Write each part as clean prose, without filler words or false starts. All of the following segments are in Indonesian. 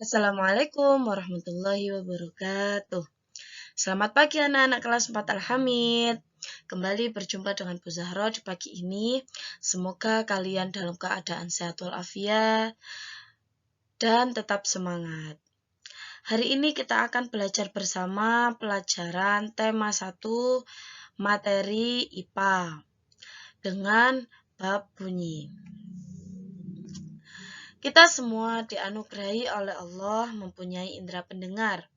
Assalamualaikum warahmatullahi wabarakatuh. Selamat pagi anak-anak kelas 4 Al-Hamid. Kembali berjumpa dengan Bu Zahra di pagi ini. Semoga kalian dalam keadaan sehat walafiat dan tetap semangat. Hari ini kita akan belajar bersama pelajaran tema 1 materi IPA dengan bab bunyi. Kita semua dianugerahi oleh Allah mempunyai indera pendengar.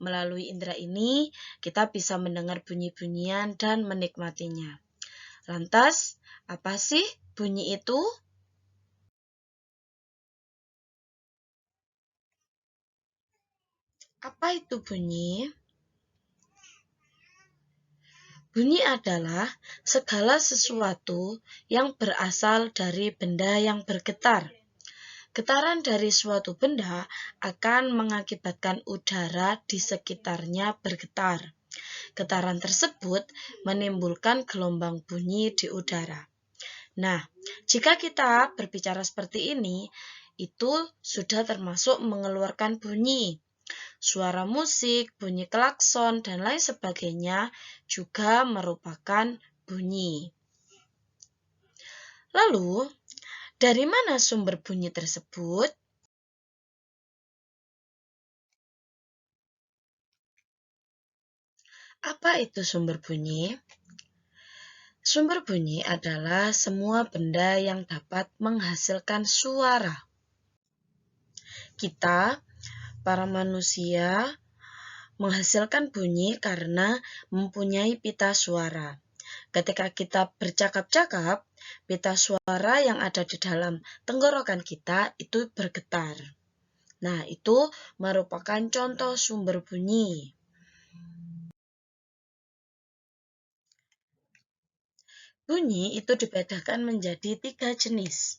Melalui indera ini, kita bisa mendengar bunyi-bunyian dan menikmatinya. Lantas, apa sih bunyi itu? Apa itu bunyi? Bunyi adalah segala sesuatu yang berasal dari benda yang bergetar. Getaran dari suatu benda akan mengakibatkan udara di sekitarnya bergetar. Getaran tersebut menimbulkan gelombang bunyi di udara. Nah, jika kita berbicara seperti ini, itu sudah termasuk mengeluarkan bunyi. Suara musik, bunyi klakson, dan lain sebagainya juga merupakan bunyi. Lalu, dari mana sumber bunyi tersebut? Apa itu sumber bunyi? Sumber bunyi adalah semua benda yang dapat menghasilkan suara. Kita, para manusia, menghasilkan bunyi karena mempunyai pita suara. Ketika kita bercakap-cakap, pita suara yang ada di dalam tenggorokan kita itu bergetar. Nah, itu merupakan contoh sumber bunyi. Bunyi itu dibedakan menjadi 3 jenis.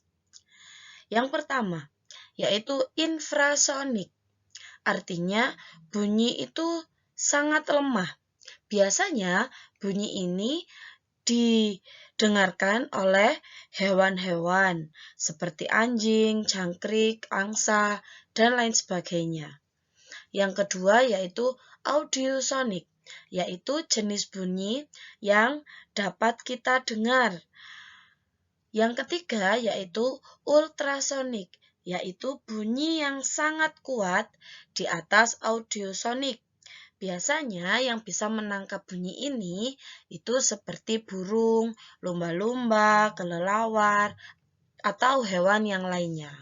Yang pertama, yaitu infrasonik. Artinya, bunyi itu sangat lemah. Biasanya, bunyi ini didengarkan oleh hewan-hewan seperti anjing, jangkrik, angsa, dan lain sebagainya. Yang kedua yaitu audiosonik, yaitu jenis bunyi yang dapat kita dengar. Yang ketiga yaitu ultrasonik, yaitu bunyi yang sangat kuat di atas audiosonik. Biasanya yang bisa menangkap bunyi ini itu seperti burung, lumba-lumba, kelelawar, atau hewan yang lainnya.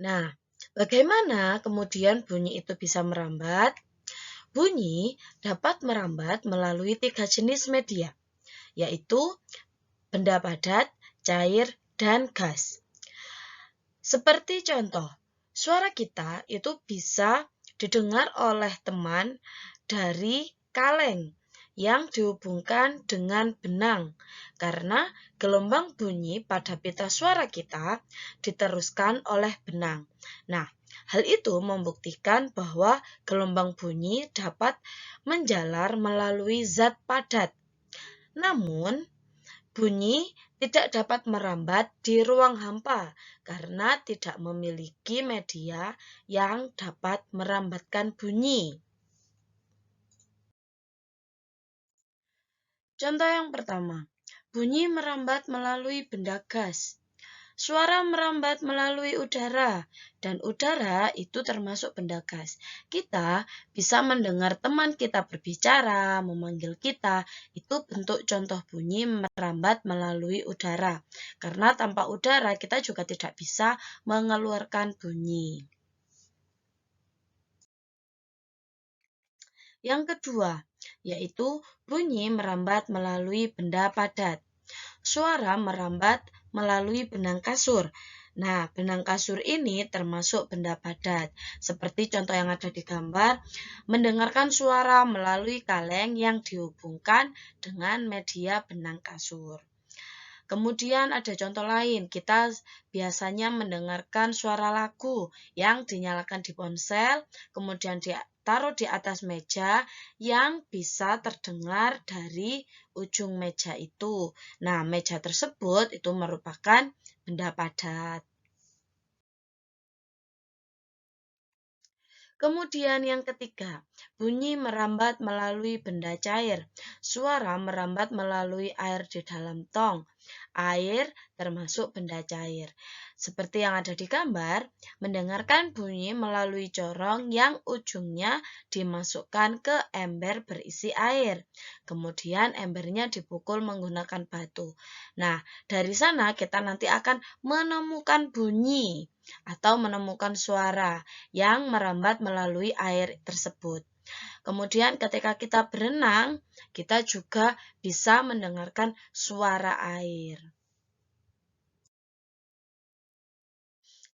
Nah, bagaimana kemudian bunyi itu bisa merambat? Bunyi dapat merambat melalui 3 jenis media, yaitu benda padat, cair, dan gas. Seperti contoh, suara kita itu bisa didengar oleh teman dari kaleng yang dihubungkan dengan benang, karena gelombang bunyi pada pita suara kita diteruskan oleh benang. Nah, hal itu membuktikan bahwa gelombang bunyi dapat menjalar melalui zat padat. Namun, bunyi tidak dapat merambat di ruang hampa karena tidak memiliki media yang dapat merambatkan bunyi. Contoh yang pertama, bunyi merambat melalui benda gas. Suara merambat melalui udara, dan udara itu termasuk benda gas. Kita bisa mendengar teman kita berbicara, memanggil kita, itu bentuk contoh bunyi merambat melalui udara. Karena tanpa udara kita juga tidak bisa mengeluarkan bunyi. Yang kedua, yaitu bunyi merambat melalui benda padat. Suara merambat melalui benang kasur. Nah, benang kasur ini termasuk benda padat. Seperti contoh yang ada di gambar, mendengarkan suara melalui kaleng yang dihubungkan dengan media benang kasur. Kemudian ada contoh lain, kita biasanya mendengarkan suara lagu yang dinyalakan di ponsel, kemudian ditaruh di atas meja yang bisa terdengar dari ujung meja itu. Nah, meja tersebut itu merupakan benda padat. Kemudian yang ketiga, bunyi merambat melalui benda cair. Suara merambat melalui air di dalam tong. Air termasuk benda cair. Seperti yang ada di gambar, mendengarkan bunyi melalui corong yang ujungnya dimasukkan ke ember berisi air. Kemudian embernya dipukul menggunakan batu. Nah, dari sana kita nanti akan menemukan bunyi atau menemukan suara yang merambat melalui air tersebut. Kemudian ketika kita berenang, kita juga bisa mendengarkan suara air.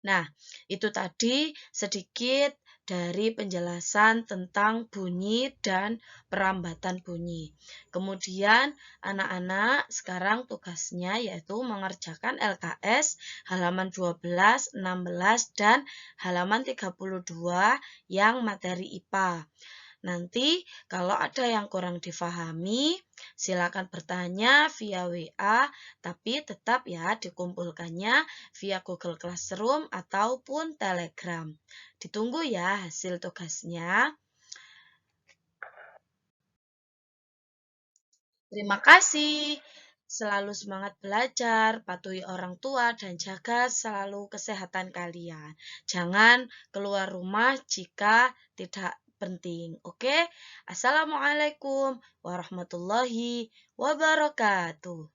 Nah, itu tadi sedikit dari penjelasan tentang bunyi dan perambatan bunyi. Kemudian anak-anak sekarang tugasnya yaitu mengerjakan LKS halaman 12, 16, dan halaman 32 yang materi IPA. Nanti kalau ada yang kurang difahami, silakan bertanya via WA, tapi tetap ya dikumpulkannya via Google Classroom ataupun Telegram. Ditunggu ya hasil tugasnya. Terima kasih. Selalu semangat belajar, patuhi orang tua, dan jaga selalu kesehatan kalian. Jangan keluar rumah jika tidak penting. Oke? Assalamualaikum warahmatullahi wabarakatuh.